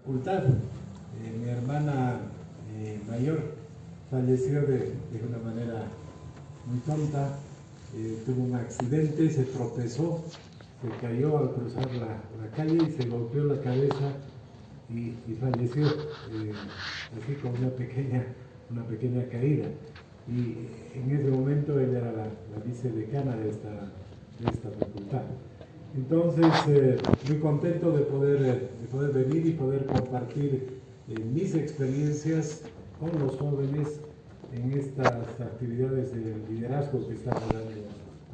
facultad. Mi hermana mayor falleció de una manera muy tonta, tuvo un accidente, se tropezó, se cayó al cruzar la calle y se golpeó la cabeza y falleció, así con una pequeña caída. Y en ese momento ella era la vicedecana de esta facultad. Entonces, muy contento de poder venir y poder compartir mis experiencias con los jóvenes en estas actividades de liderazgo que estamos dando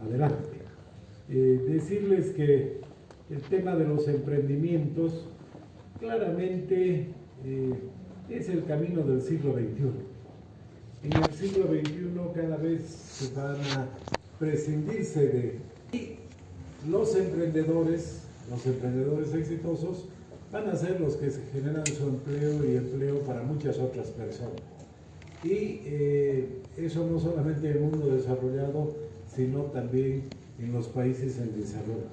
adelante. Decirles que el tema de los emprendimientos claramente es el camino del siglo XXI. En el siglo XXI cada vez se van a prescindirse de... Y los emprendedores exitosos van a ser los que se generan su empleo y empleo para muchas otras personas. Y eso no solamente en el mundo desarrollado, sino también en los países en desarrollo.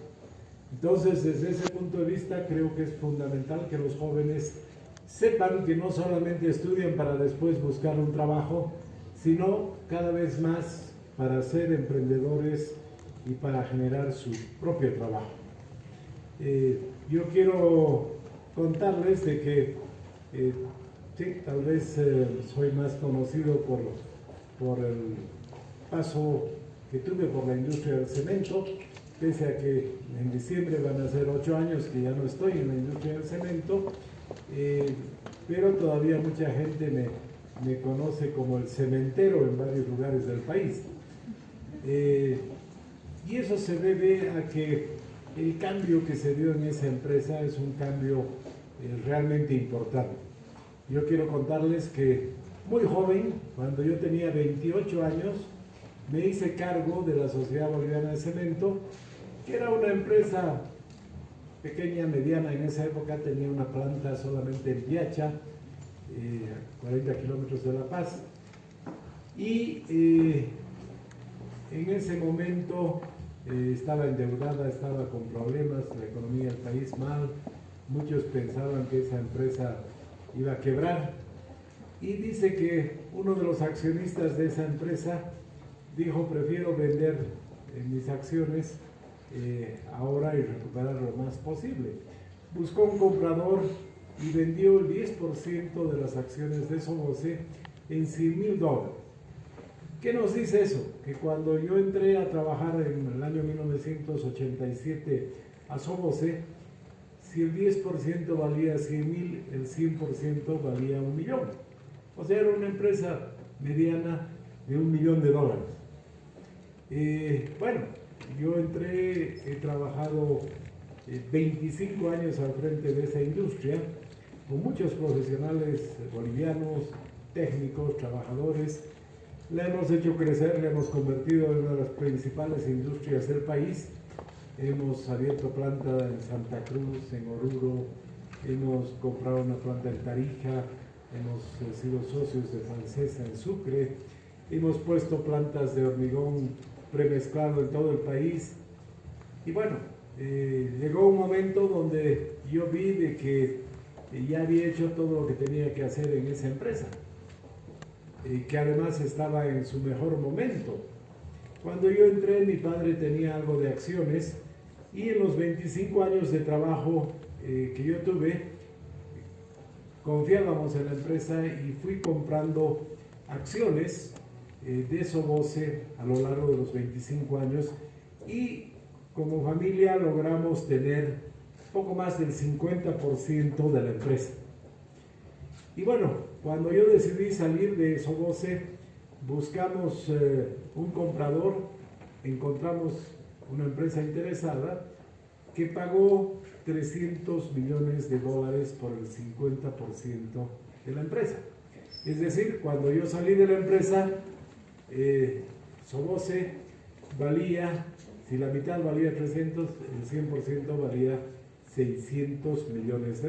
Entonces, desde ese punto de vista, creo que es fundamental que los jóvenes sepan que no solamente estudian para después buscar un trabajo, sino cada vez más para ser emprendedores y para generar su propio trabajo. Yo quiero contarles de que sí, tal vez soy más conocido por el paso que tuve por la industria del cemento, pese a que en diciembre van a ser 8 años que ya no estoy en la industria del cemento, pero todavía mucha gente me conoce como el cementero en varios lugares del país. Y eso se debe a que el cambio que se dio en esa empresa es un cambio realmente importante. Yo quiero contarles que muy joven, cuando yo tenía 28 años, me hice cargo de la Sociedad Boliviana de Cemento, que era una empresa pequeña, mediana en esa época, tenía una planta solamente en Piacha, a 40 kilómetros de La Paz. Y en ese momento estaba endeudada, estaba con problemas, la economía del país mal, muchos pensaban que esa empresa iba a quebrar. Y dice que uno de los accionistas de esa empresa dijo: prefiero vender mis acciones ahora y recuperar lo más posible. Buscó un comprador y vendió el 10% de las acciones de Soboce en $100,000. ¿Qué nos dice eso? Que cuando yo entré a trabajar en el año 1987 a Soboce, si el 10% valía 100,000, el 100% valía $1 millón. O sea, era una empresa mediana de $1 millón. Bueno, yo entré, he trabajado 25 años al frente de esa industria, con muchos profesionales bolivianos, técnicos, trabajadores. La hemos hecho crecer, la hemos convertido en una de las principales industrias del país. Hemos abierto planta en Santa Cruz, en Oruro, hemos comprado una planta en Tarija, hemos sido socios de Francesa en Sucre, hemos puesto plantas de hormigón premezclado en todo el país. Y bueno, llegó un momento donde yo vi de que ya había hecho todo lo que tenía que hacer en esa empresa, que además estaba en su mejor momento. Cuando yo entré, mi padre tenía algo de acciones y en los 25 años de trabajo que yo tuve, confiábamos en la empresa y fui comprando acciones de Soboce a lo largo de los 25 años, y como familia logramos tener poco más del 50% de la empresa. Y bueno, cuando yo decidí salir de Soboce, buscamos un comprador, encontramos una empresa interesada que pagó $300 millones por el 50% de la empresa. Es decir, cuando yo salí de la empresa, Soboce valía, si la mitad valía 300, el 100% valía $600 millones.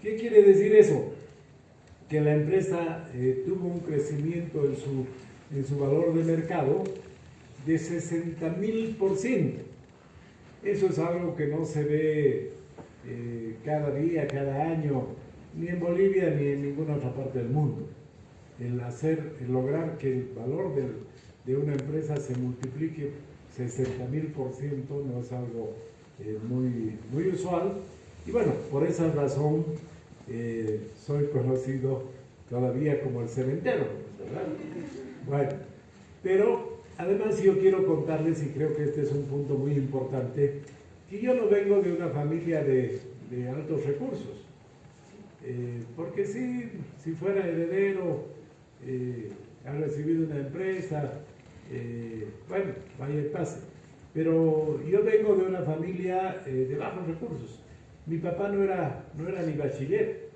¿Qué quiere decir eso? Que la empresa tuvo un crecimiento en su valor de mercado de 60,000%. Eso es algo que no se ve cada día, cada año, ni en Bolivia ni en ninguna otra parte del mundo. El lograr que el valor de una empresa se multiplique 60.000% no es algo muy usual. Y bueno, por esa razón soy conocido todavía como el cementero, ¿verdad? Bueno, pero además yo quiero contarles, y creo que este es un punto muy importante, que yo no vengo de una familia de altos recursos. Porque si fuera heredero, ha recibido una empresa, bueno, vaya y pase. Pero yo vengo de una familia de bajos recursos. Mi papá no era ni bachiller.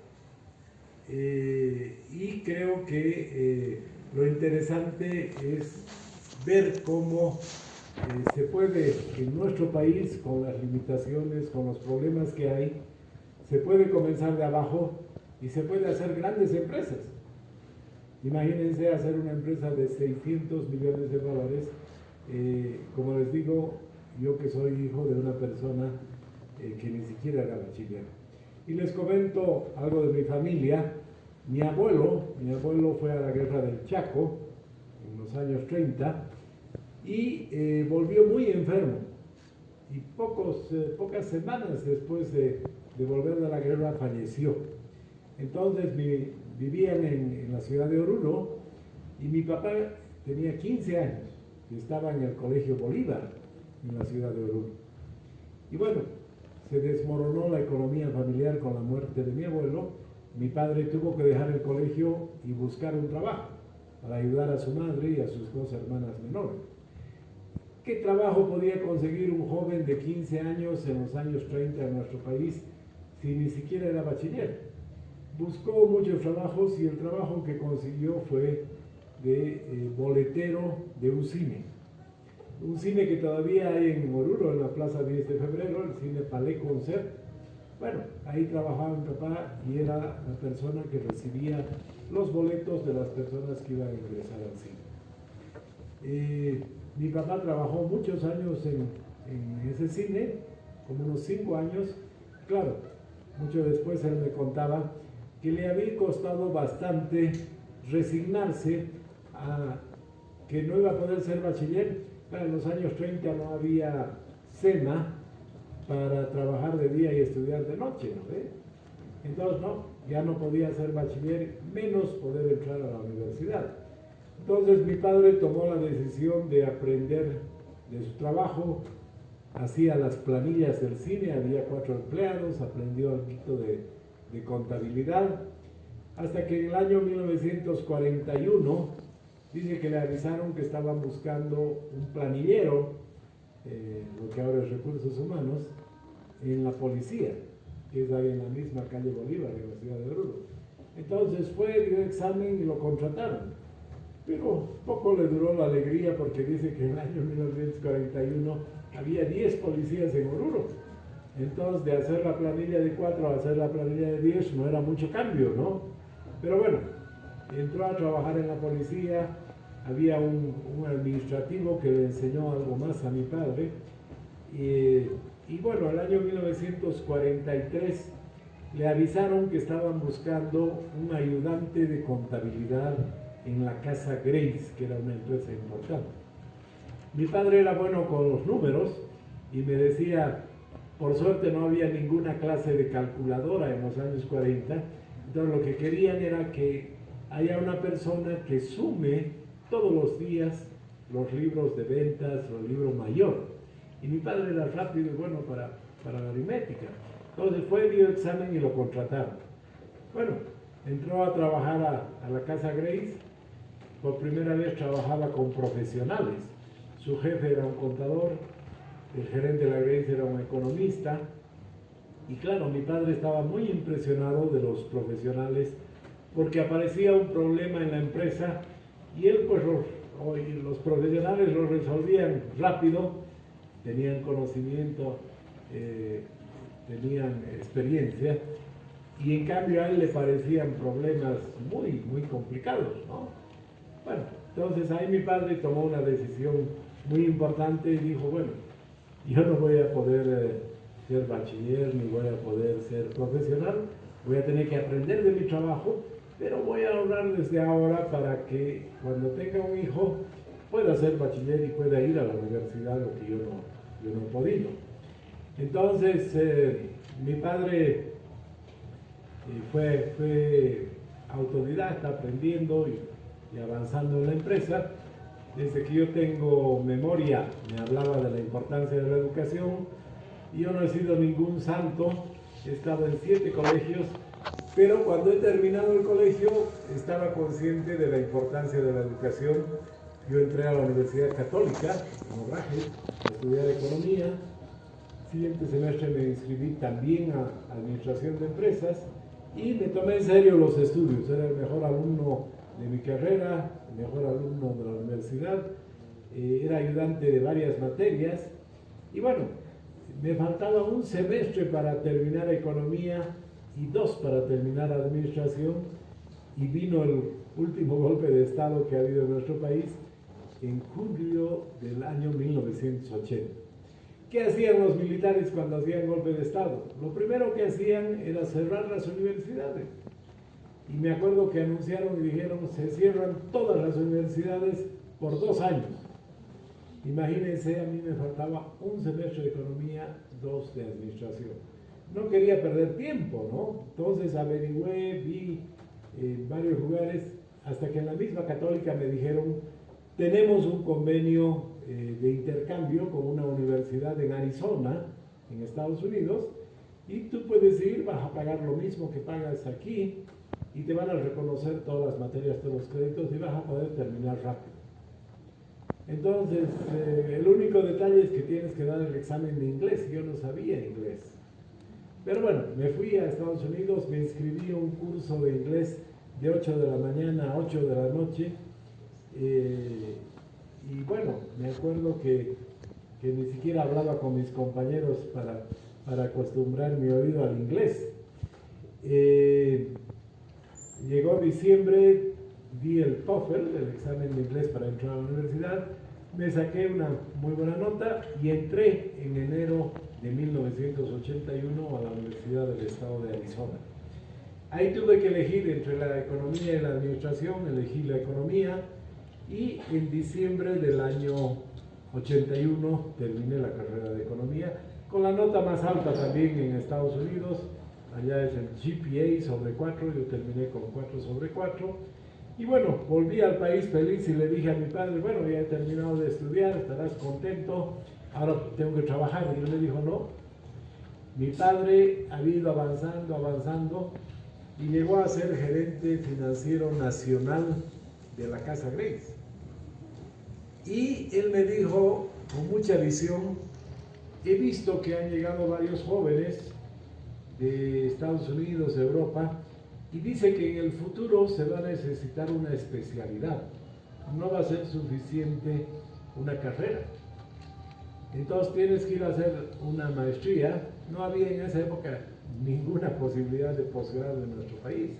Y creo que lo interesante es ver cómo se puede en nuestro país, con las limitaciones, con los problemas que hay, se puede comenzar de abajo y se puede hacer grandes empresas. Imagínense hacer una empresa de 600 millones de dólares. Como les digo, yo que soy hijo de una persona que ni siquiera era bachiller. Y les comento algo de mi familia. Mi abuelo fue a la guerra del Chaco en los años 30 y volvió muy enfermo. Y pocas semanas después de volver de la guerra falleció. Entonces vivían en la ciudad de Oruro y mi papá tenía 15 años y estaba en el Colegio Bolívar en la ciudad de Oruro. Y bueno, se desmoronó la economía familiar con la muerte de mi abuelo. Mi padre tuvo que dejar el colegio y buscar un trabajo para ayudar a su madre y a sus dos hermanas menores. ¿Qué trabajo podía conseguir un joven de 15 años en los años 30 en nuestro país si ni siquiera era bachiller? Buscó muchos trabajos y el trabajo que consiguió fue de boletero de un cine. Un cine que todavía hay en Oruro, en la Plaza 10 de Febrero, el cine Palais Concert. Bueno, ahí trabajaba mi papá y era la persona que recibía los boletos de las personas que iban a ingresar al cine. Mi papá trabajó muchos años en ese cine, como unos 5 años. Claro, mucho después él me contaba que le había costado bastante resignarse a que no iba a poder ser bachiller. En los años 30 no había SENA para trabajar de día y estudiar de noche, ¿no? Entonces ya no podía ser bachiller, menos poder entrar a la universidad. Entonces mi padre tomó la decisión de aprender de su trabajo, hacía las planillas del cine, había 4 empleados, aprendió algo de contabilidad, hasta que en el año 1941 dice que le avisaron que estaban buscando un planillero, lo que ahora es Recursos Humanos, en la policía, que es ahí en la misma calle Bolívar, en la ciudad de Oruro. Entonces fue, dio examen y lo contrataron. Pero poco le duró la alegría porque dice que en el año 1941 había 10 policías en Oruro. Entonces de hacer la planilla de 4 a hacer la planilla de 10 no era mucho cambio, ¿no? Pero bueno, entró a trabajar en la policía, había un administrativo que le enseñó algo más a mi padre. Y bueno, el año 1943 le avisaron que estaban buscando un ayudante de contabilidad en la Casa Grace, que era una empresa importante. Mi padre era bueno con los números y me decía, por suerte no había ninguna clase de calculadora en los años 40, entonces lo que querían era que haya una persona que sume todos los días los libros de ventas, los libros mayor. Y mi padre era rápido y bueno para la aritmética. Entonces fue, dio examen y lo contrataron. Bueno, entró a trabajar a la Casa Grace. Por primera vez trabajaba con profesionales. Su jefe era un contador, el gerente de la Grace era un economista. Y claro, mi padre estaba muy impresionado de los profesionales porque aparecía un problema en la empresa y él pues los profesionales lo resolvían rápido, tenían conocimiento, tenían experiencia, y en cambio a él le parecían problemas muy complicados, ¿no? Bueno, entonces ahí mi padre tomó una decisión muy importante y dijo, bueno, yo no voy a poder ser bachiller ni voy a poder ser profesional. Voy a tener que aprender de mi trabajo, pero voy a ahorrar desde ahora para que cuando tenga un hijo pueda ser bachiller y pueda ir a la universidad, lo que yo no he podido. Entonces, mi padre fue autodidacta, aprendiendo y avanzando en la empresa. Desde que yo tengo memoria, me hablaba de la importancia de la educación. Yo no he sido ningún santo, he estado en 7 colegios, pero cuando he terminado el colegio estaba consciente de la importancia de la educación. Yo entré a la Universidad Católica, en Obraje, a estudiar economía. Siguiente semestre me inscribí también a Administración de Empresas y me tomé en serio los estudios. Era el mejor alumno de mi carrera, el mejor alumno de la universidad, era ayudante de varias materias y bueno, me faltaba un semestre para terminar economía y 2 para terminar administración y vino el último golpe de estado que ha habido en nuestro país en julio del año 1980. ¿Qué hacían los militares cuando hacían golpe de estado? Lo primero que hacían era cerrar las universidades. Y me acuerdo que anunciaron y dijeron, se cierran todas las universidades por 2 años. Imagínense, a mí me faltaba un semestre de economía, 2 de administración. No quería perder tiempo, ¿no? Entonces averigüé, vi en varios lugares, hasta que en la misma Católica me dijeron, tenemos un convenio de intercambio con una universidad en Arizona, en Estados Unidos, y tú puedes ir, vas a pagar lo mismo que pagas aquí, y te van a reconocer todas las materias, todos los créditos, y vas a poder terminar rápido. Entonces, el único detalle es que tienes que dar el examen de inglés. Yo no sabía inglés. Pero bueno, me fui a Estados Unidos, me inscribí a un curso de inglés de 8 de la mañana a 8 de la noche. Y bueno, me acuerdo que ni siquiera hablaba con mis compañeros para acostumbrar mi oído al inglés. Llegó diciembre, di el TOEFL, el examen de inglés para entrar a la universidad, me saqué una muy buena nota y entré en enero de 1981 a la Universidad del Estado de Arizona. Ahí tuve que elegir entre la economía y la administración, elegí la economía y en diciembre del año 81 terminé la carrera de economía con la nota más alta también en Estados Unidos. Allá es el GPA sobre 4, yo terminé con 4 sobre 4. Y bueno, volví al país feliz y le dije a mi padre, bueno, ya he terminado de estudiar, estarás contento, ahora tengo que trabajar. Y él me dijo, no. Mi padre ha ido avanzando y llegó a ser gerente financiero nacional de la Casa Grace. Y él me dijo, con mucha visión, he visto que han llegado varios jóvenes de Estados Unidos, de Europa, y dice que en el futuro se va a necesitar una especialidad. No va a ser suficiente una carrera. Entonces tienes que ir a hacer una maestría. No había en esa época ninguna posibilidad de posgrado en nuestro país.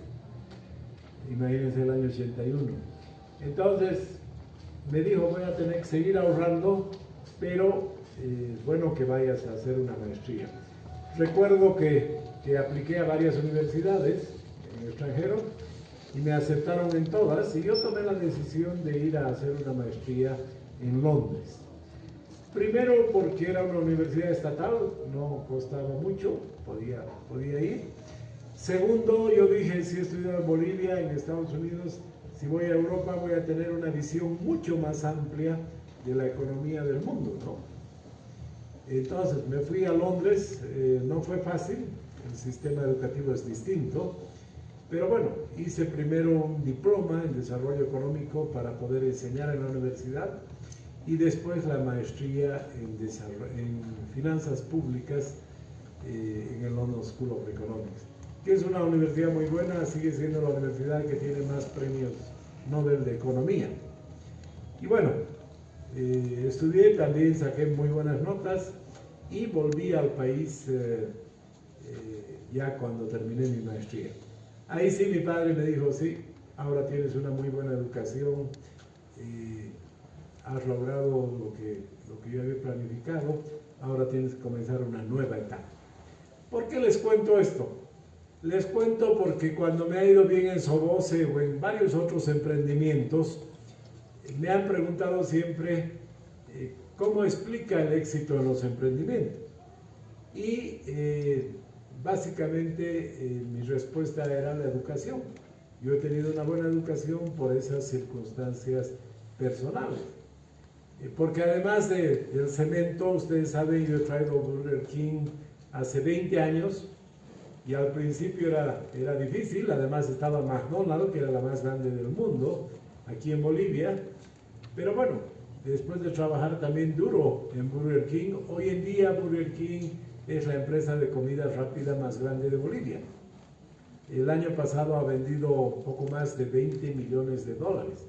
Imagínense el año 81. Entonces me dijo, voy a tener que seguir ahorrando, pero es bueno que vayas a hacer una maestría. Recuerdo que apliqué a varias universidades en el extranjero y me aceptaron en todas y yo tomé la decisión de ir a hacer una maestría en Londres. Primero porque era una universidad estatal, no costaba mucho, podía ir. Segundo, yo dije, si he estudiado en Bolivia, en Estados Unidos, si voy a Europa voy a tener una visión mucho más amplia de la economía del mundo, ¿no? Entonces me fui a Londres, no fue fácil, el sistema educativo es distinto, pero bueno, hice primero un diploma en desarrollo económico para poder enseñar en la universidad y después la maestría en finanzas públicas en el London School of Economics, que es una universidad muy buena, sigue siendo la universidad que tiene más premios Nobel de Economía. Y bueno, estudié, también saqué muy buenas notas y volví al país ya cuando terminé mi maestría. Ahí sí mi padre me dijo, sí, ahora tienes una muy buena educación, has logrado lo que yo había planificado, ahora tienes que comenzar una nueva etapa. ¿Por qué les cuento esto? Les cuento porque cuando me ha ido bien en Soboce o en varios otros emprendimientos, me han preguntado siempre cómo explica el éxito en los emprendimientos. Y básicamente mi respuesta era la educación. Yo he tenido una buena educación por esas circunstancias personales. Porque además del cemento, ustedes saben, yo he traído Burger King hace 20 años y al principio era difícil. Además estaba McDonald's, que era la más grande del mundo, aquí en Bolivia. Pero bueno, después de trabajar también duro en Burger King, hoy en día Burger King es la empresa de comida rápida más grande de Bolivia. El año pasado ha vendido poco más de 20 millones de dólares.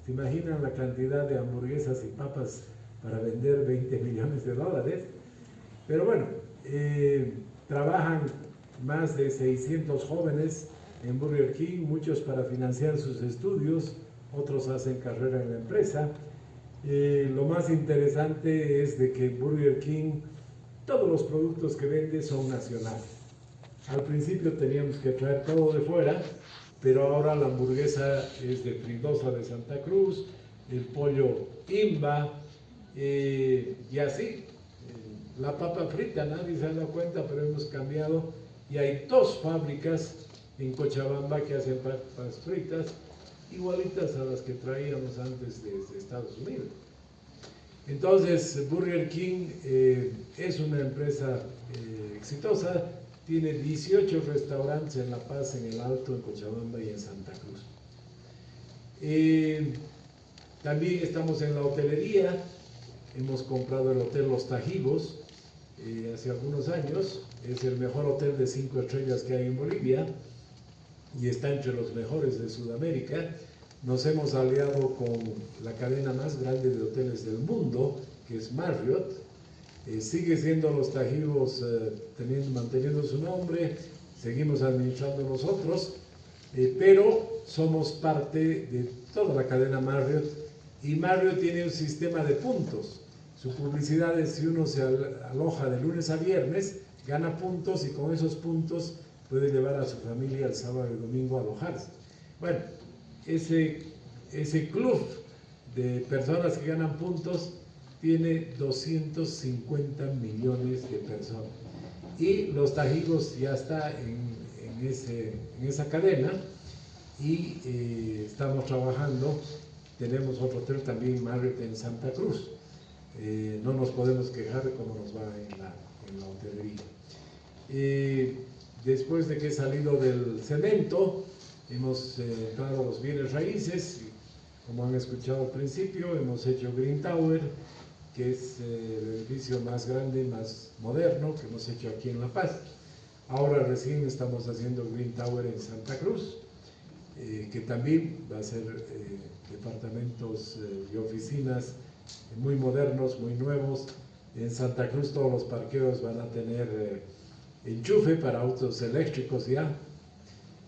¿Se imaginan la cantidad de hamburguesas y papas para vender 20 millones de dólares? Pero bueno, trabajan más de 600 jóvenes en Burger King, muchos para financiar sus estudios, otros hacen carrera en la empresa. Lo más interesante es de que Burger King, todos los productos que vende son nacionales. Al principio teníamos que traer todo de fuera, pero ahora la hamburguesa es de Fridosa de Santa Cruz, el pollo Imba, y así. La papa frita, nadie se ha dado cuenta, pero hemos cambiado y hay 2 fábricas en Cochabamba que hacen papas fritas igualitas a las que traíamos antes desde Estados Unidos. Entonces, Burger King es una empresa exitosa, tiene 18 restaurantes en La Paz, en El Alto, en Cochabamba y en Santa Cruz. También estamos en la hotelería, hemos comprado el Hotel Los Tajivos hace algunos años, es el mejor hotel de 5 estrellas que hay en Bolivia y está entre los mejores de Sudamérica. Nos hemos aliado con la cadena más grande de hoteles del mundo, que es Marriott. Sigue siendo Los Tajivos manteniendo su nombre, seguimos administrando nosotros, pero somos parte de toda la cadena Marriott y Marriott tiene un sistema de puntos. Su publicidad es: si uno se aloja de lunes a viernes, gana puntos y con esos puntos puede llevar a su familia el sábado y domingo a alojarse. Bueno, ese club de personas que ganan puntos tiene 250 millones de personas. Y Los Tajivos ya está en esa cadena y estamos trabajando. Tenemos otro hotel también, Marriott, en Santa Cruz. No nos podemos quejar de cómo nos va en la hotelería. Después de que he salido del cemento, hemos entrado a los bienes raíces. Como han escuchado al principio, hemos hecho Green Tower, que es el edificio más grande y más moderno que hemos hecho aquí en La Paz. Ahora recién estamos haciendo Green Tower en Santa Cruz, que también va a ser departamentos y oficinas muy modernos, muy nuevos. En Santa Cruz todos los parqueos van a tener enchufe para autos eléctricos ya.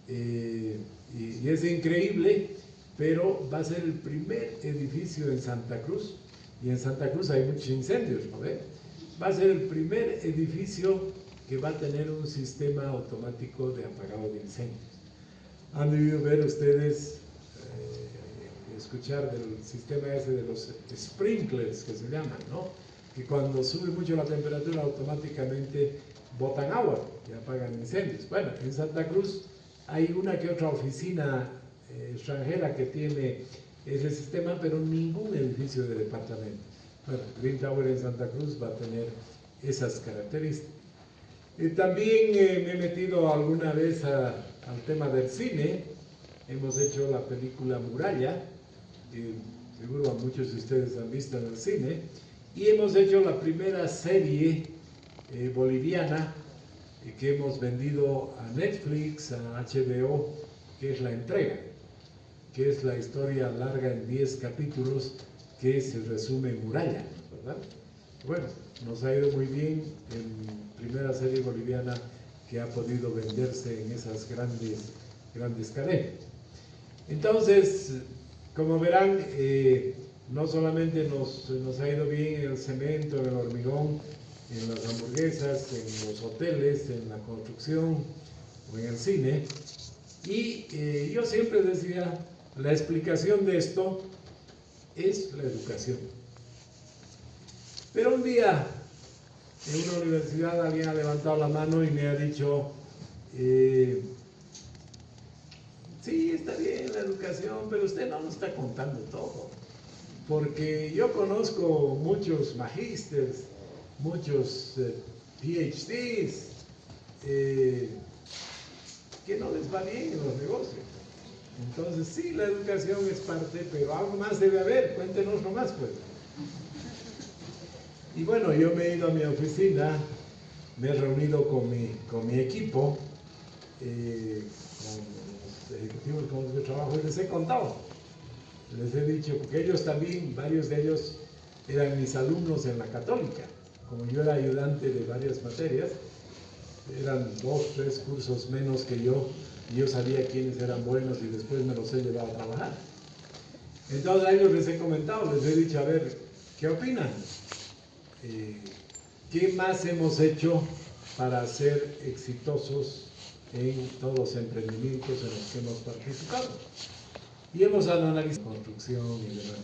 Y es increíble, pero va a ser el primer edificio en Santa Cruz, y en Santa Cruz hay muchos incendios, ¿no ve? Va a ser el primer edificio que va a tener un sistema automático de apagado de incendios. Han debido ver ustedes, escuchar del sistema ese de los sprinklers que se llaman, ¿no? Que cuando sube mucho la temperatura automáticamente botan agua y apagan incendios. Bueno, en Santa Cruz hay una que otra oficina extranjera que tiene ese sistema, pero ningún edificio de departamento. Bueno, Green Tower en Santa Cruz va a tener esas características. También me he metido alguna vez al tema del cine. Hemos hecho la película Muralla, que seguro a muchos de ustedes han visto en el cine, y hemos hecho la primera serie boliviana que hemos vendido a Netflix, a HBO, que es La Entrega, que es la historia larga en 10 capítulos que se resume en Muralla, ¿verdad? Bueno, nos ha ido muy bien en primera serie boliviana que ha podido venderse en esas grandes cadenas. Entonces, como verán, no solamente nos ha ido bien en el cemento, en el hormigón, en las hamburguesas, en los hoteles, en la construcción o en el cine. Y yo siempre decía, la explicación de esto es la educación. Pero un día en una universidad alguien ha levantado la mano y me ha dicho, sí, está bien la educación, pero usted no nos está contando todo. Porque yo conozco muchos magísteres, muchos PhDs, que no les va bien en los negocios. Entonces, sí, la educación es parte, pero algo más debe haber, cuéntenos nomás, pues. Y bueno, yo me he ido a mi oficina, me he reunido con mi equipo, con los ejecutivos con los que trabajo, y les he contado. Les he dicho, porque ellos también, varios de ellos eran mis alumnos en la Católica. Como yo era ayudante de varias materias, eran 2, 3 cursos menos que yo, y yo sabía quiénes eran buenos y después me los he llevado a trabajar. Entonces a ellos les he comentado, les he dicho, a ver, ¿qué opinan? ¿Qué más hemos hecho para ser exitosos en todos los emprendimientos en los que hemos participado? Y hemos analizado construcción y demás.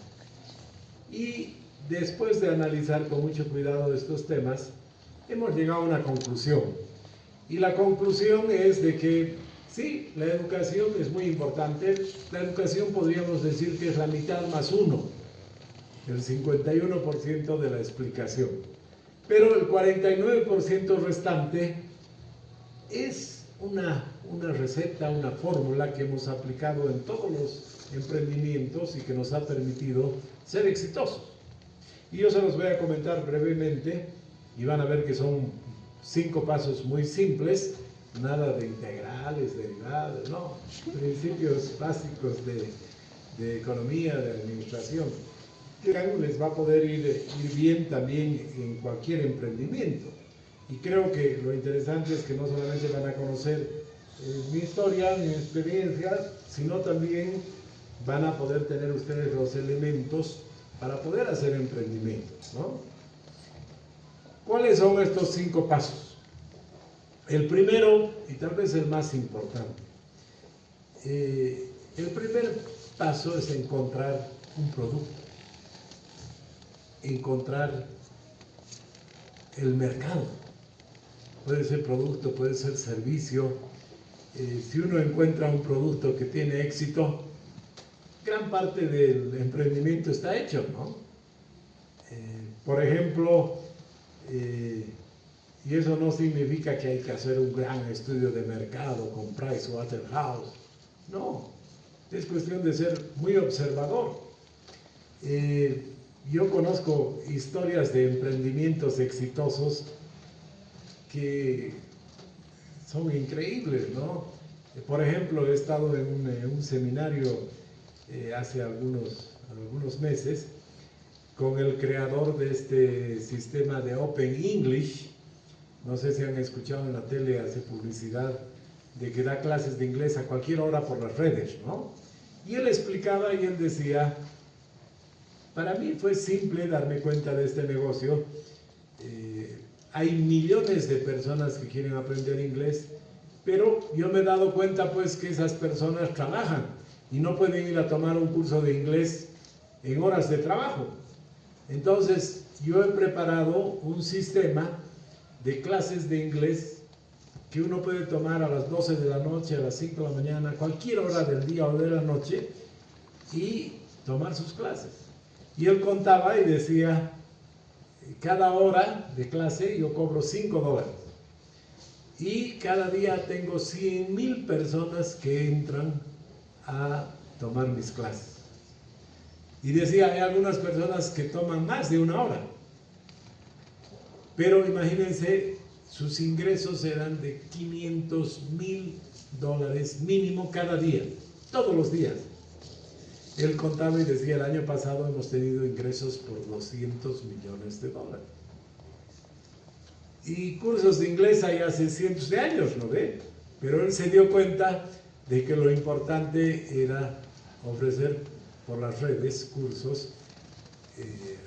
Y después de analizar con mucho cuidado estos temas, hemos llegado a una conclusión. Y la conclusión es de que sí, la educación es muy importante. La educación podríamos decir que es la mitad más uno, el 51% de la explicación. Pero el 49% restante es una receta, una fórmula que hemos aplicado en todos los emprendimientos y que nos ha permitido ser exitosos. Y yo se los voy a comentar brevemente y van a ver que son 5 pasos muy simples, nada de integrales, derivadas, no, principios básicos de economía, de administración, que les va a poder ir bien también en cualquier emprendimiento. Y creo que lo interesante es que no solamente van a conocer mi historia, mi experiencia, sino también van a poder tener ustedes los elementos para poder hacer emprendimientos, ¿no? ¿Cuáles son estos 5 pasos? El primero, y tal vez el más importante, el primer paso es encontrar un producto, encontrar el mercado. Puede ser producto, puede ser servicio. Si uno encuentra un producto que tiene éxito, gran parte del emprendimiento está hecho, ¿no? Por ejemplo, y eso no significa que hay que hacer un gran estudio de mercado con Pricewaterhouse, no, es cuestión de ser muy observador. Yo conozco historias de emprendimientos exitosos que son increíbles, ¿no? Por ejemplo, he estado en un seminario hace algunos meses con el creador de este sistema de Open English. No sé si han escuchado en la tele, hace publicidad de que da clases de inglés a cualquier hora por las redes, ¿no? Y él explicaba y él decía, para mí fue simple darme cuenta de este negocio. Hay millones de personas que quieren aprender inglés, pero yo me he dado cuenta pues que esas personas trabajan y no pueden ir a tomar un curso de inglés en horas de trabajo. Entonces yo he preparado un sistema de clases de inglés que uno puede tomar a las 12 de la noche, a las 5 de la mañana, cualquier hora del día o de la noche, y tomar sus clases. Y él contaba y decía, cada hora de clase yo cobro $5. Y cada día tengo 100,000 personas que entran a tomar mis clases. Y decía, hay algunas personas que toman más de 1 hora. Pero imagínense, sus ingresos eran de $500,000 mínimo cada día, todos los días. Él contaba y decía, el año pasado hemos tenido ingresos por $200 millones. Y cursos de inglés hay hace cientos de años, ¿no ve? Pero él se dio cuenta de que lo importante era ofrecer por las redes cursos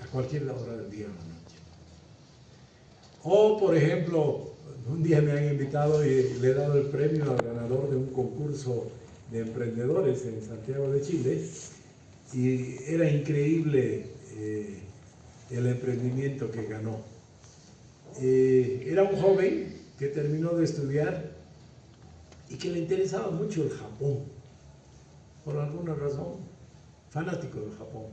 a cualquier hora del día o la O, por ejemplo, un día me han invitado y le he dado el premio al ganador de un concurso de emprendedores en Santiago de Chile, y era increíble el emprendimiento que ganó. Era un joven que terminó de estudiar y que le interesaba mucho el Japón, por alguna razón, fanático del Japón.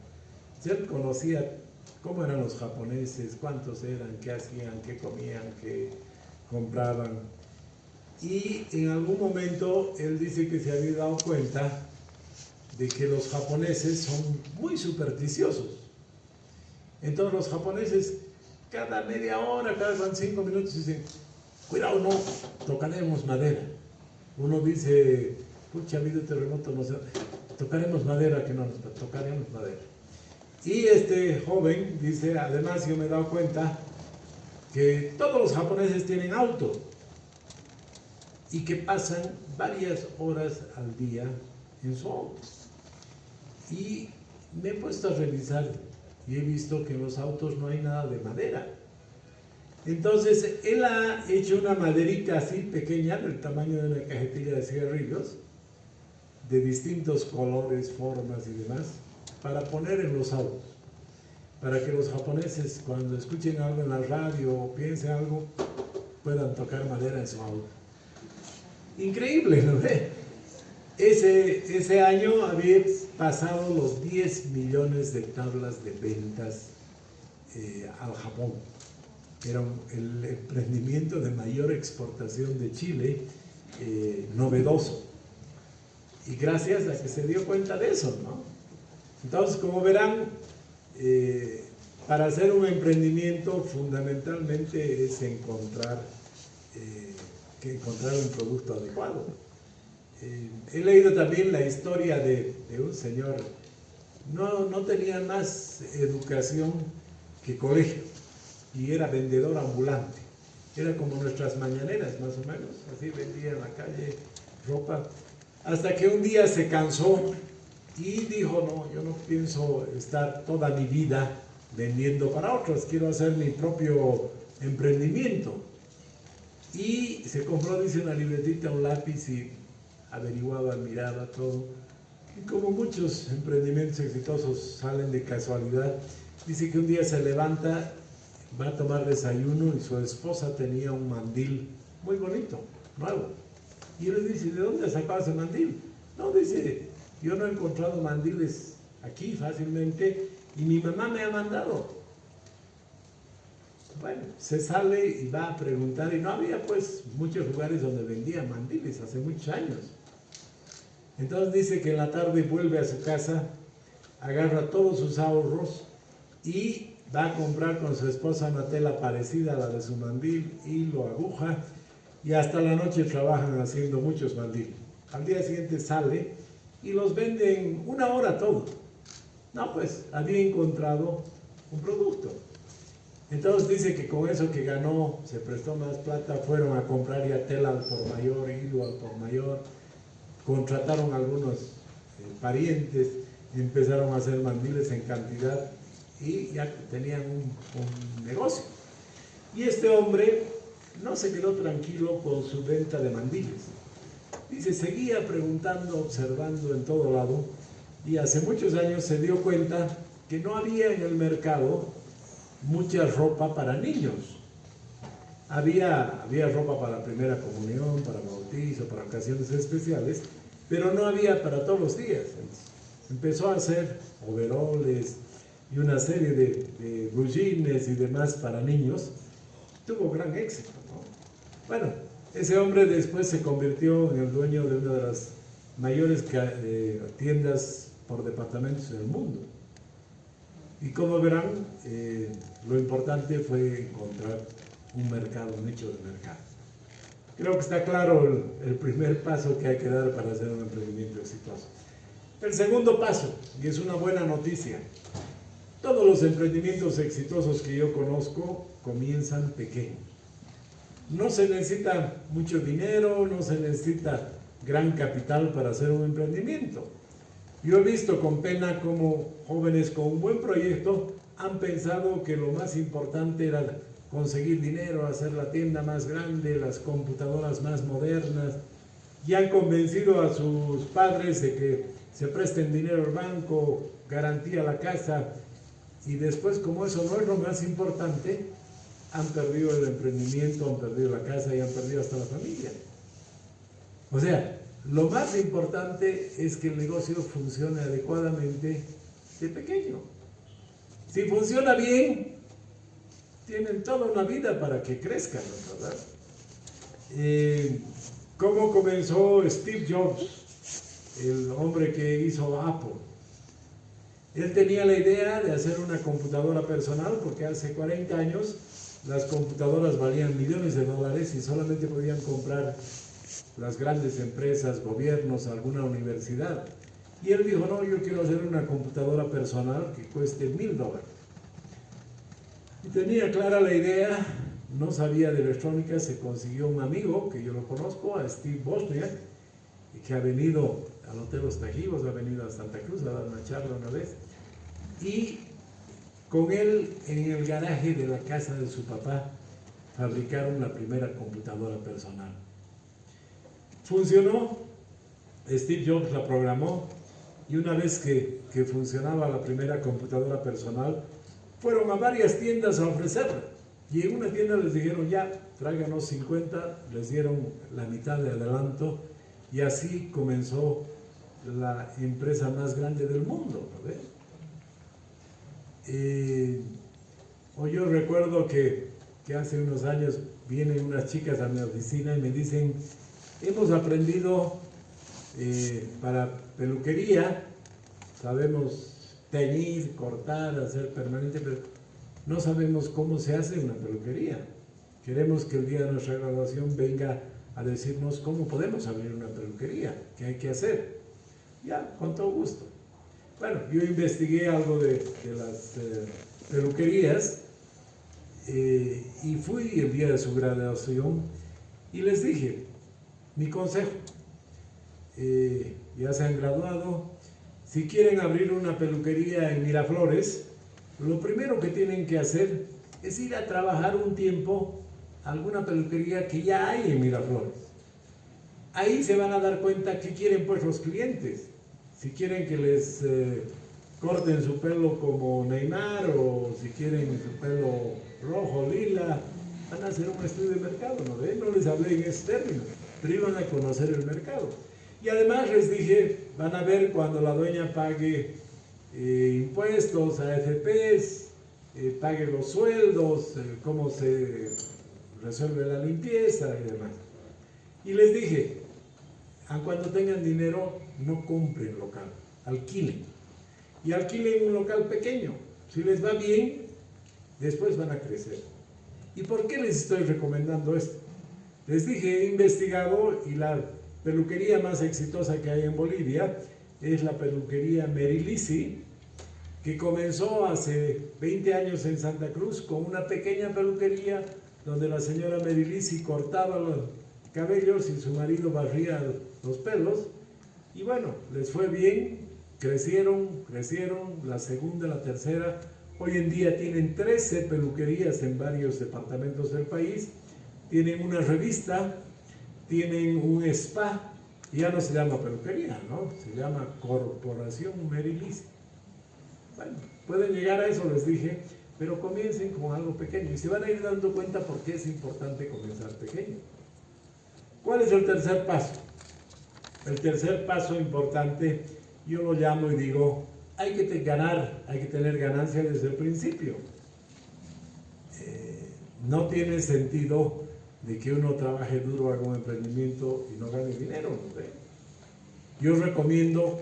Él conocía cómo eran los japoneses, cuántos eran, qué hacían, qué comían, qué compraban. Y en algún momento él dice que se había dado cuenta de que los japoneses son muy supersticiosos. Entonces los japoneses cada media hora, cada 5 minutos dicen, cuidado, no, tocaremos madera. Uno dice, pucha, ha habido terremoto, no sé, tocaremos madera, que no nos tocaremos madera. Y este joven dice, además yo me he dado cuenta que todos los japoneses tienen auto y que pasan varias horas al día en su auto. Y me he puesto a revisar y he visto que en los autos no hay nada de madera. Entonces él ha hecho una maderita así pequeña, del tamaño de una cajetilla de cigarrillos, de distintos colores, formas y demás, para poner en los autos, para que los japoneses, cuando escuchen algo en la radio o piensen algo, puedan tocar madera en su auto. Increíble, ¿no? Ese año había pasado los 10 millones de tablas de ventas al Japón. Era el emprendimiento de mayor exportación de Chile, novedoso. Y gracias a que se dio cuenta de eso, ¿no? Entonces, como verán, para hacer un emprendimiento fundamentalmente es encontrar un producto adecuado. He leído también la historia de un señor, no tenía más educación que colegio, y era vendedor ambulante. Era como nuestras mañaneras, más o menos, así vendía en la calle ropa, hasta que un día se cansó y dijo, no, yo no pienso estar toda mi vida vendiendo para otros, quiero hacer mi propio emprendimiento. Y se compró, dice, una libretita, un lápiz, y averiguaba, miraba todo. Y como muchos emprendimientos exitosos salen de casualidad, dice que un día se levanta, va a tomar desayuno y su esposa tenía un mandil muy bonito, nuevo. Y él le dice, ¿de dónde has sacado ese mandil? No, dice, yo no he encontrado mandiles aquí fácilmente y mi mamá me ha mandado. Bueno, se sale y va a preguntar, y no había pues muchos lugares donde vendían mandiles hace muchos años. Entonces dice que en la tarde vuelve a su casa, agarra todos sus ahorros y va a comprar con su esposa una tela parecida a la de su mandil, hilo, aguja, y hasta la noche trabajan haciendo muchos mandiles. Al día siguiente sale y los vende en 1 hora todo. No, pues había encontrado un producto. Entonces dice que con eso que ganó, se prestó más plata, fueron a comprar ya tela al por mayor, hilo al por mayor, contrataron a algunos parientes, empezaron a hacer mandiles en cantidad y ya tenían un negocio. Y este hombre no se quedó tranquilo con su venta de mandiles. Dice, seguía preguntando, observando en todo lado, y hace muchos años se dio cuenta que no había en el mercado mucha ropa para niños. Había ropa para la primera comunión, para bautizo, para ocasiones especiales, pero no había para todos los días. Empezó a hacer overoles y una serie de bullines y demás para niños. Tuvo gran éxito, ¿no? Bueno, ese hombre después se convirtió en el dueño de una de las mayores tiendas por departamentos en el mundo. Y como verán, lo importante fue encontrar un mercado, un nicho de mercado. Creo que está claro el primer paso que hay que dar para hacer un emprendimiento exitoso. El segundo paso, y es una buena noticia, todos los emprendimientos exitosos que yo conozco comienzan pequeños. No se necesita mucho dinero, no se necesita gran capital para hacer un emprendimiento. Yo he visto con pena cómo jóvenes con un buen proyecto han pensado que lo más importante era conseguir dinero, hacer la tienda más grande, las computadoras más modernas, y han convencido a sus padres de que se presten dinero al banco, garantía la casa, y después, como eso no es lo más importante, han perdido el emprendimiento, han perdido la casa y han perdido hasta la familia. O sea, lo más importante es que el negocio funcione adecuadamente de pequeño. Si funciona bien, tienen toda una vida para que crezcan, ¿verdad? ¿Cómo comenzó Steve Jobs, el hombre que hizo Apple? Él tenía la idea de hacer una computadora personal porque hace 40 años las computadoras valían millones de dólares y solamente podían comprar las grandes empresas, gobiernos, alguna universidad. Y él dijo, no, yo quiero hacer una computadora personal que cueste $1000. Y tenía clara la idea, no sabía de electrónica, se consiguió un amigo, que yo lo conozco, a Steve Wozniak, que ha venido al Hotel Los Tajivos, ha venido a Santa Cruz a dar una charla una vez, y con él en el garaje de la casa de su papá fabricaron la primera computadora personal. Funcionó, Steve Jobs la programó, y una vez que funcionaba la primera computadora personal, fueron a varias tiendas a ofrecerla. Y en una tienda les dijeron, ya, tráiganos 50, les dieron la mitad de adelanto, y así comenzó la empresa más grande del mundo, ¿no? Yo recuerdo que hace unos años vienen unas chicas a mi oficina y me dicen, hemos aprendido para peluquería, sabemos teñir, cortar, hacer permanente, pero no sabemos cómo se hace una peluquería. Queremos que el día de nuestra graduación venga a decirnos cómo podemos abrir una peluquería, qué hay que hacer. Ya, con todo gusto. Bueno, yo investigué algo de las peluquerías y fui el día de su graduación y les dije, mi consejo, ya se han graduado, si quieren abrir una peluquería en Miraflores, lo primero que tienen que hacer es ir a trabajar un tiempo a alguna peluquería que ya hay en Miraflores. Ahí se van a dar cuenta qué quieren pues los clientes. Si quieren que les corten su pelo como Neymar o si quieren su pelo rojo, lila, van a hacer un estudio de mercado, ¿no ven? No les hablé en ese término, pero iban a conocer el mercado. Y además les dije, van a ver cuando la dueña pague impuestos, AFPs, pague los sueldos, cómo se resuelve la limpieza y demás. Y les dije, cuando tengan dinero, no compren local, alquilen. Y alquilen un local pequeño. Si les va bien, después van a crecer. ¿Y por qué les estoy recomendando esto? Les dije, he investigado y la peluquería más exitosa que hay en Bolivia es la peluquería Merilisi, que comenzó hace 20 años en Santa Cruz con una pequeña peluquería donde la señora Merilisi cortaba los cabellos y su marido barría los pelos. Y bueno, les fue bien, crecieron, la segunda, la tercera. Hoy en día tienen 13 peluquerías en varios departamentos del país, tienen una revista, tienen un spa, y ya no se llama peluquería, ¿no? Se llama Corporación Merilisi. Bueno, pueden llegar a eso, les dije, pero comiencen con algo pequeño y se van a ir dando cuenta por qué es importante comenzar pequeño. ¿Cuál es el tercer paso? El tercer paso importante, yo lo llamo y digo, hay que tener ganancia desde el principio. No tiene sentido de que uno trabaje duro, haga un emprendimiento y no gane dinero, ¿no? Yo recomiendo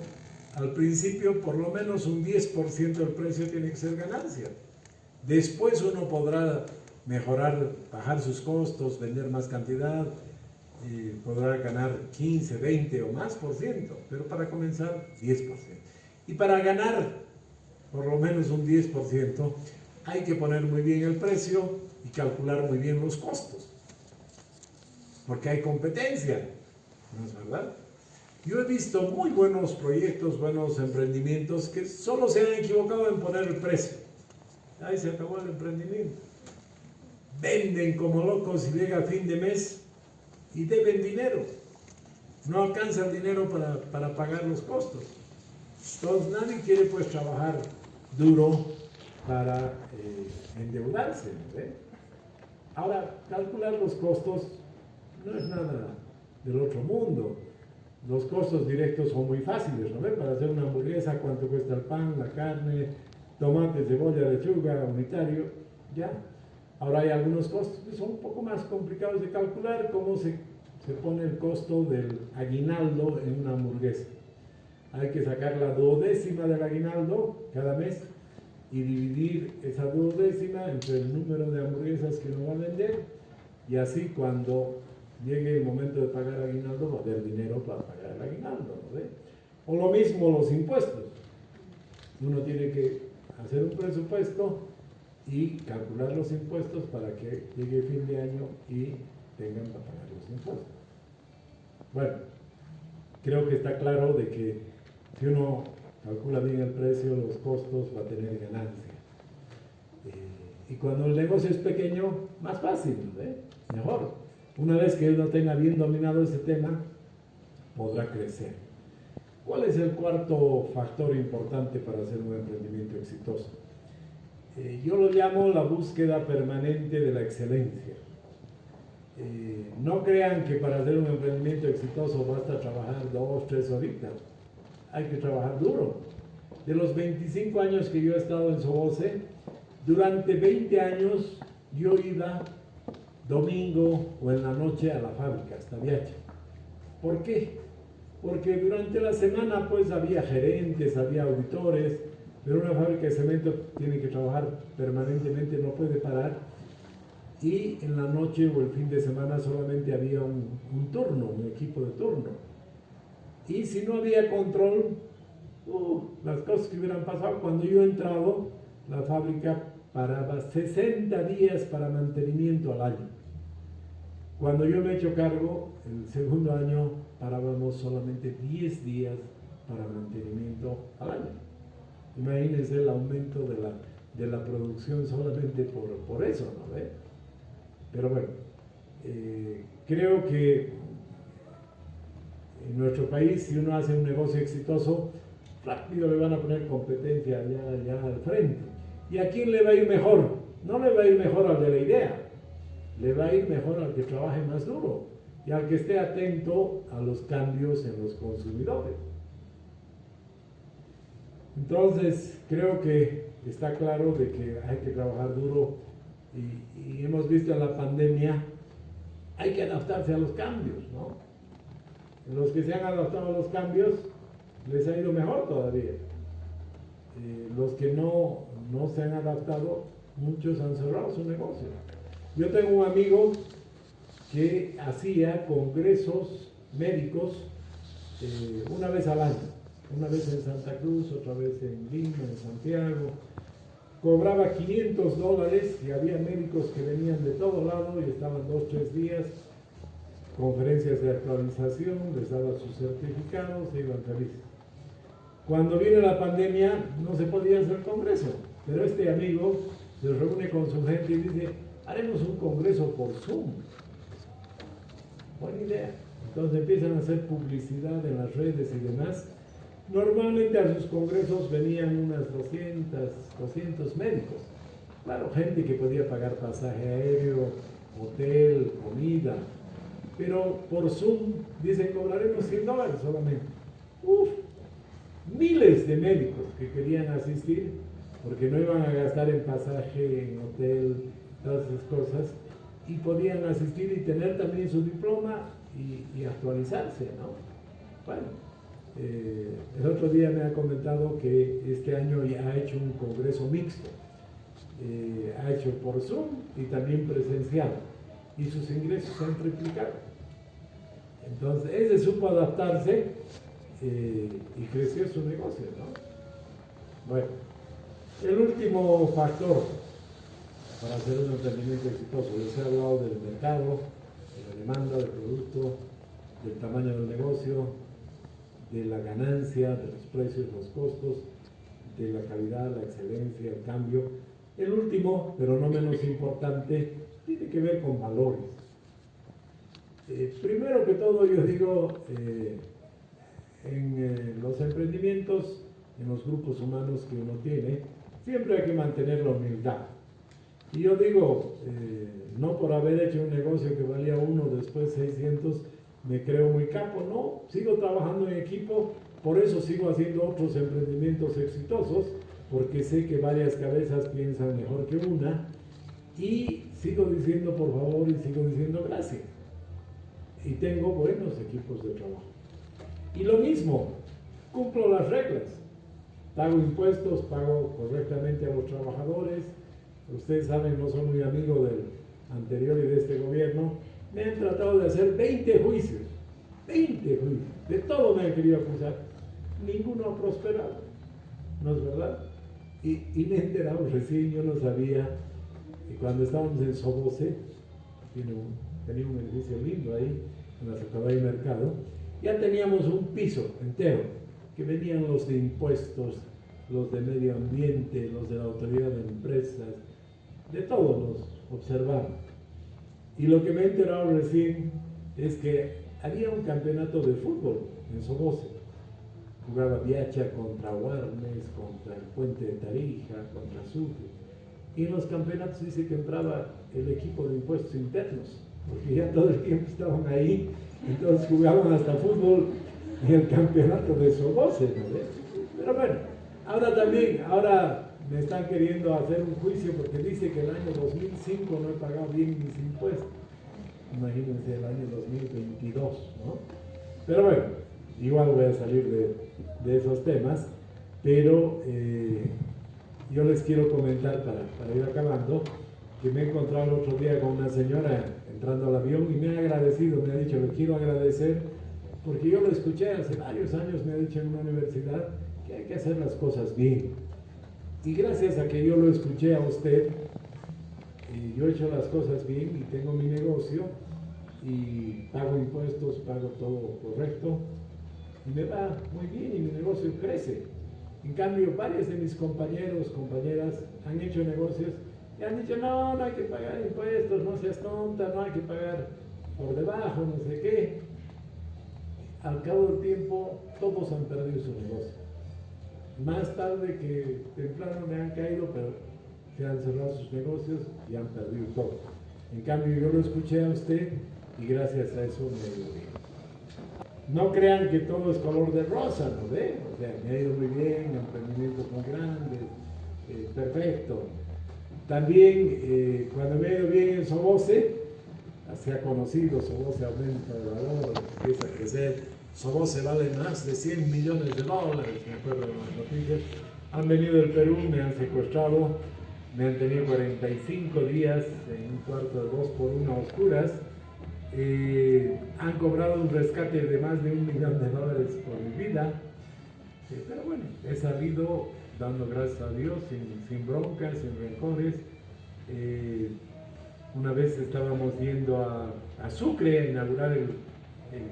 al principio por lo menos un 10% del precio tiene que ser ganancia. Después uno podrá mejorar, bajar sus costos, vender más cantidad, y podrá ganar 15, 20 o más por ciento, pero para comenzar 10%. Y para ganar por lo menos un 10% hay que poner muy bien el precio y calcular muy bien los costos, porque hay competencia, ¿no es verdad? Yo he visto muy buenos proyectos, buenos emprendimientos que solo se han equivocado en poner el precio. Ahí se acabó el emprendimiento. venden como locos y llega a fin de mes y deben dinero. No alcanza el dinero para pagar los costos. Entonces nadie quiere pues trabajar duro para endeudarse, ¿no? Ahora, calcular los costos no es nada del otro mundo. Los costos directos son muy fáciles, ¿no? Para hacer una hamburguesa, cuánto cuesta el pan, la carne, tomate, cebolla, lechuga, unitario, ya. Ahora hay algunos costos que son un poco más complicados de calcular, como se pone el costo del aguinaldo en una hamburguesa. Hay que sacar la duodécima del aguinaldo cada mes y dividir esa duodécima entre el número de hamburguesas que uno va a vender, y así cuando llegue el momento de pagar el aguinaldo va a haber dinero para pagar el aguinaldo, ¿no? O lo mismo los impuestos. Uno tiene que hacer un presupuesto y calcular los impuestos para que llegue fin de año y tengan para pagar los impuestos. Bueno, creo que está claro de que si uno calcula bien el precio, los costos, va a tener ganancia. Y cuando el negocio es pequeño, más fácil, ¿no? Mejor. Una vez que uno tenga bien dominado ese tema, podrá crecer. ¿Cuál es el cuarto factor importante para hacer un emprendimiento exitoso? Yo lo llamo la búsqueda permanente de la excelencia. No crean que para hacer un emprendimiento exitoso basta trabajar 2, 3 horitas. Hay que trabajar duro. De los 25 años que yo he estado en Soboce, durante 20 años yo iba domingo o en la noche a la fábrica, hasta Viacha. ¿Por qué? Porque durante la semana pues había gerentes, había auditores, pero una fábrica de cemento tiene que trabajar permanentemente, no puede parar. Y en la noche o el fin de semana solamente había un turno, un equipo de turno. Y si no había control, las cosas que hubieran pasado. Cuando yo he entrado, la fábrica paraba 60 días para mantenimiento al año. Cuando yo me he hecho cargo, el segundo año parábamos solamente 10 días para mantenimiento al año. Imagínense el aumento de la producción solamente por eso, ¿no? Pero bueno, creo que en nuestro país, si uno hace un negocio exitoso, rápido le van a poner competencia allá al frente. ¿Y a quién le va a ir mejor? No le va a ir mejor al de la idea, le va a ir mejor al que trabaje más duro y al que esté atento a los cambios en los consumidores. Entonces, creo que está claro de que hay que trabajar duro y hemos visto en la pandemia, hay que adaptarse a los cambios, ¿no? Los que se han adaptado a los cambios les ha ido mejor todavía. Los que no se han adaptado, muchos han cerrado su negocio. Yo tengo un amigo que hacía congresos médicos una vez al año, una vez en Santa Cruz, otra vez en Lima, en Santiago. Cobraba $500 y había médicos que venían de todo lado y estaban 2, 3 días, conferencias de actualización, les daba sus certificados, se iban felices. Cuando viene la pandemia no se podía hacer congreso, pero este amigo se reúne con su gente y dice, haremos un congreso por Zoom. Buena idea. Entonces empiezan a hacer publicidad en las redes y demás. Normalmente a sus congresos venían unas 200 médicos. Claro, gente que podía pagar pasaje aéreo, hotel, comida. Pero por Zoom dicen, cobraremos $100 solamente. Miles de médicos que querían asistir porque no iban a gastar en pasaje, en hotel, todas esas cosas, y podían asistir y tener también su diploma y actualizarse, ¿no? Bueno, el otro día me ha comentado que este año ya ha hecho un congreso mixto, ha hecho por Zoom y también presencial, y sus ingresos se han triplicado. Entonces, ese supo adaptarse y creció su negocio, ¿no? Bueno, el último factor para hacer un emprendimiento exitoso, les he hablado del mercado, de la demanda del producto, del tamaño del negocio, de la ganancia, de los precios, los costos, de la calidad, la excelencia, el cambio. El último, pero no menos importante, tiene que ver con valores. Primero que todo, yo digo, en los emprendimientos, en los grupos humanos que uno tiene, siempre hay que mantener la humildad. Y yo digo, no por haber hecho un negocio que valía 1, después 600, me creo muy capo, no, sigo trabajando en equipo, por eso sigo haciendo otros emprendimientos exitosos, porque sé que varias cabezas piensan mejor que una, y sigo diciendo por favor y sigo diciendo gracias. Y tengo buenos equipos de trabajo. Y lo mismo, cumplo las reglas, pago impuestos, pago correctamente a los trabajadores. Ustedes saben, no soy muy amigo del anterior y de este gobierno. Me han tratado de hacer 20 juicios, de todo me han querido acusar, ninguno ha prosperado, ¿no es verdad? Y me he enterado recién, yo no sabía, y cuando estábamos en Soboce, tenía un edificio lindo ahí, en la Socavalla y Mercado, ya teníamos un piso entero, que venían los de impuestos, los de medio ambiente, los de la autoridad de empresas, de todos los observamos. Y lo que me he enterado recién es que había un campeonato de fútbol en Soboce. Jugaba Viacha contra Guarnes, contra el Puente de Tarija, contra Sucre. Y en los campeonatos dice que entraba el equipo de impuestos internos, porque ya todo el tiempo estaban ahí, entonces jugaban hasta fútbol en el campeonato de Soboce, ¿no? Pero bueno, ahora me están queriendo hacer un juicio porque dice que el año 2005 no he pagado bien mis impuestos. Imagínense el año 2022, ¿no? Pero bueno, igual voy a salir de esos temas, pero yo les quiero comentar para ir acabando, que me he encontrado el otro día con una señora entrando al avión y me ha agradecido, me ha dicho, le quiero agradecer, porque yo lo escuché hace varios años, me ha dicho en una universidad, que hay que hacer las cosas bien. Y gracias a que yo lo escuché a usted, yo he hecho las cosas bien y tengo mi negocio y pago impuestos, pago todo correcto y me va muy bien y mi negocio crece. En cambio, varios de mis compañeros, compañeras han hecho negocios y han dicho, no hay que pagar impuestos, no seas tonta, no hay que pagar por debajo, no sé qué. Al cabo del tiempo, todos han perdido su negocio. Más tarde que temprano me han caído, pero se han cerrado sus negocios y han perdido todo. En cambio, yo lo escuché a usted y gracias a eso me ha ido bien. No crean que todo es color de rosa, ¿no ve? O sea, me ha ido muy bien, emprendimientos muy grandes, perfecto. También, cuando me ha ido bien en Soboce, se ha conocido, Soboce aumenta de valor, empieza a crecer. Soboce vale más de 100 millones de dólares, me acuerdo de las noticias. Han venido del Perú, me han secuestrado, me han tenido 45 días en un cuarto de 2 por 1 a oscuras. Han cobrado un rescate de más de $1 millón por mi vida. Pero bueno, he salido dando gracias a Dios, sin broncas, sin rencores. Una vez estábamos yendo a Sucre a inaugurar el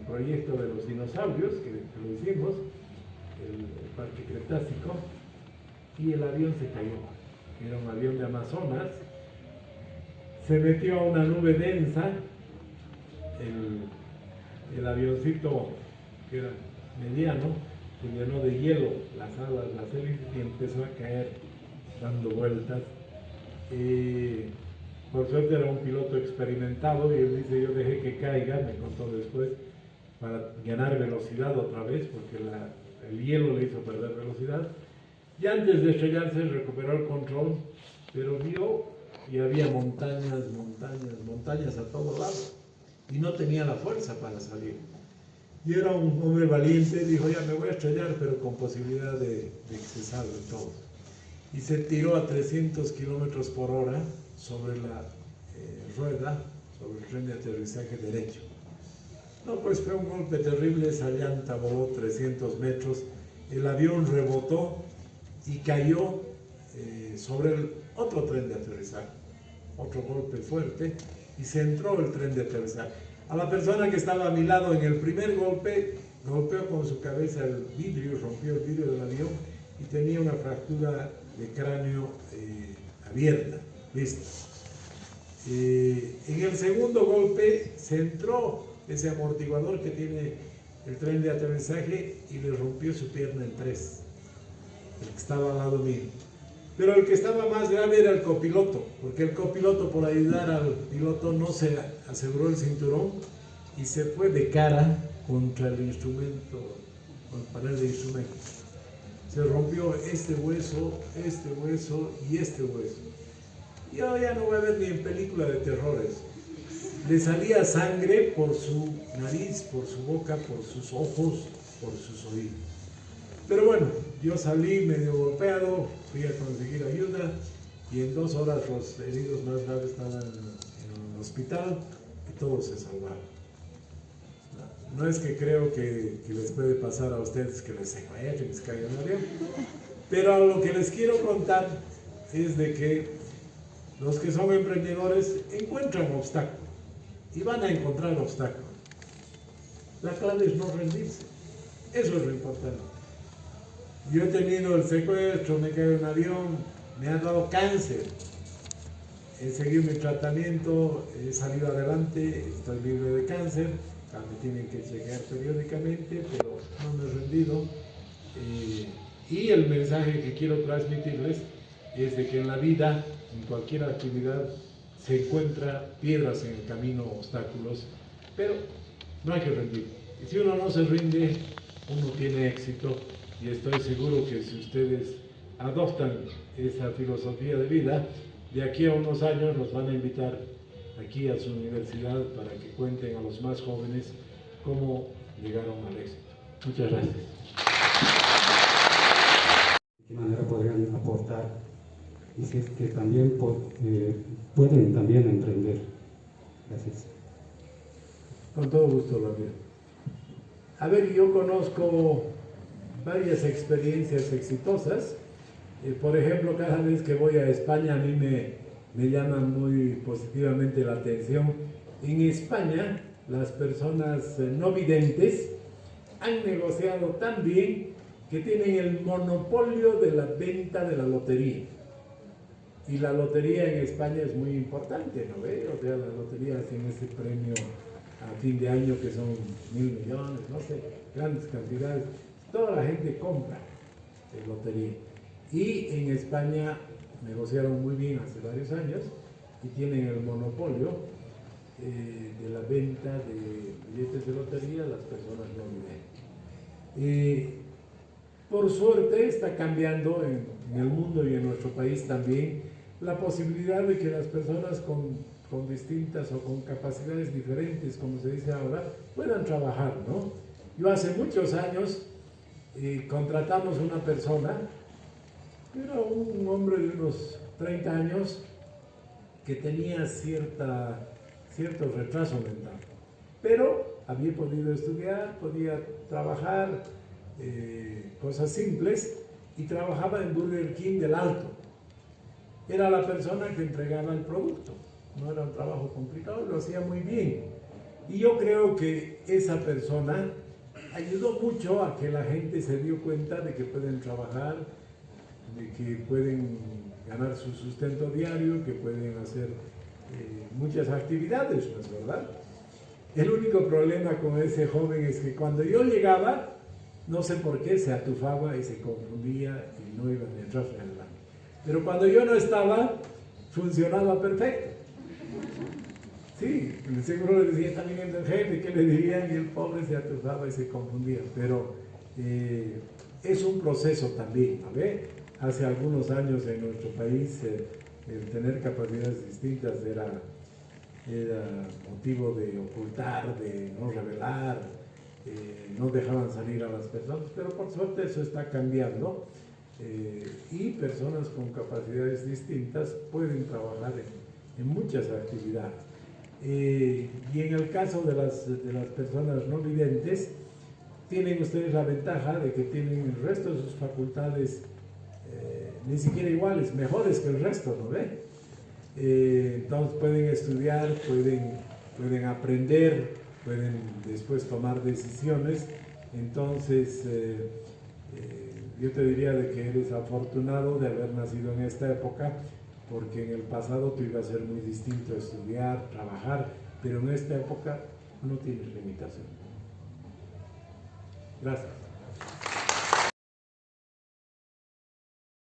proyecto de los dinosaurios, que lo hicimos, el Parque Cretácico, y el avión se cayó. Era un avión de Amazonas, se metió a una nube densa, el avioncito, que era mediano, se llenó de hielo, las alas, las hélices, y empezó a caer dando vueltas. Por suerte era un piloto experimentado y él dice, yo dejé que caiga, me contó después, para ganar velocidad otra vez, porque el hielo le hizo perder velocidad. Y antes de estrellarse recuperó el control, pero vio y había montañas a todos lados. Y no tenía la fuerza para salir. Y era un hombre valiente, dijo, ya me voy a estrellar, pero con posibilidad de que se salven todos. Y se tiró a 300 kilómetros por hora sobre la rueda, sobre el tren de aterrizaje derecho. No, pues fue un golpe terrible, esa llanta voló 300 metros, el avión rebotó y cayó sobre el otro tren de aterrizaje. Otro golpe fuerte y se entró el tren de aterrizaje. A la persona que estaba a mi lado en el primer golpe, golpeó con su cabeza el vidrio, rompió el vidrio del avión y tenía una fractura de cráneo abierta, ¿listo? En el segundo golpe se entró ese amortiguador que tiene el tren de aterrizaje y le rompió su pierna en tres, el que estaba al lado mío. Pero el que estaba más grave era el copiloto, porque el copiloto, por ayudar al piloto, no se aseguró el cinturón y se fue de cara contra el instrumento, con el panel de instrumentos. Se rompió este hueso y este hueso. Yo ya no voy a ver ni en película de terrores. Le salía sangre por su nariz, por su boca, por sus ojos, por sus oídos. Pero bueno, yo salí medio golpeado, fui a conseguir ayuda y en 2 horas los heridos más graves estaban en el hospital y todos se salvaron. No es que creo que les puede pasar a ustedes que les secuestren, que les caigan en avión, pero lo que les quiero contar es de que los que son emprendedores encuentran obstáculos y van a encontrar obstáculos. La clave es no rendirse, eso es lo importante. Yo he tenido el secuestro, me caí en un avión, me han dado cáncer, he seguido mi tratamiento, he salido adelante, estoy libre de cáncer, me tienen que chequear periódicamente, pero no me he rendido. Y el mensaje que quiero transmitirles es de que en la vida, en cualquier actividad, se encuentra piedras en el camino, obstáculos, pero no hay que rendir. Y si uno no se rinde, uno tiene éxito, y estoy seguro que si ustedes adoptan esa filosofía de vida, de aquí a unos años los van a invitar aquí a su universidad para que cuenten a los más jóvenes cómo llegaron al éxito. Muchas gracias. ¿De qué manera podrían aportar? Y si es que también pueden también emprender. Gracias. Con todo gusto, Ramiro. A ver, yo conozco varias experiencias exitosas. Por ejemplo, cada vez que voy a España a mí me llama muy positivamente la atención. En España, las personas no videntes han negociado tan bien que tienen el monopolio de la venta de la lotería. Y la lotería en España es muy importante, ¿no ve? O sea, la lotería tiene ese premio a fin de año que son 1.000 millones, no sé, grandes cantidades. Toda la gente compra lotería. Y en España negociaron muy bien hace varios años y tienen el monopolio de la venta de billetes de lotería a las personas no videntes. Por suerte está cambiando en el mundo y en nuestro país también la posibilidad de que las personas con distintas o con capacidades diferentes, como se dice ahora, puedan trabajar, ¿no? Yo hace muchos años contratamos una persona, era un hombre de unos 30 años que tenía cierto retraso mental, pero había podido estudiar, podía trabajar cosas simples y trabajaba en Burger King del Alto. Era la persona que entregaba el producto, no era un trabajo complicado, lo hacía muy bien. Y yo creo que esa persona ayudó mucho a que la gente se dio cuenta de que pueden trabajar, de que pueden ganar su sustento diario, que pueden hacer muchas actividades, ¿no es verdad? El único problema con ese joven es que cuando yo llegaba, no sé por qué, se atufaba y se confundía y no iba ni atrás ni adelante. Pero cuando yo no estaba, funcionaba perfecto. Sí, seguro le decía, está viniendo el jefe, ¿qué le dirían? Y el pobre se atufaba y se confundía. Pero es un proceso también, ¿no ve? Hace algunos años en nuestro país el tener capacidades distintas era motivo de ocultar, de no revelar, no dejaban salir a las personas, pero por suerte eso está cambiando y personas con capacidades distintas pueden trabajar en muchas actividades. Y en el caso de las personas no videntes, tienen ustedes la ventaja de que tienen el resto de sus facultades ni siquiera iguales, mejores que el resto, ¿no ve? Entonces pueden estudiar, pueden aprender, pueden después tomar decisiones. Entonces yo te diría de que eres afortunado de haber nacido en esta época, porque en el pasado tú ibas a ser muy distinto, estudiar, trabajar, pero en esta época no tienes limitación. Gracias.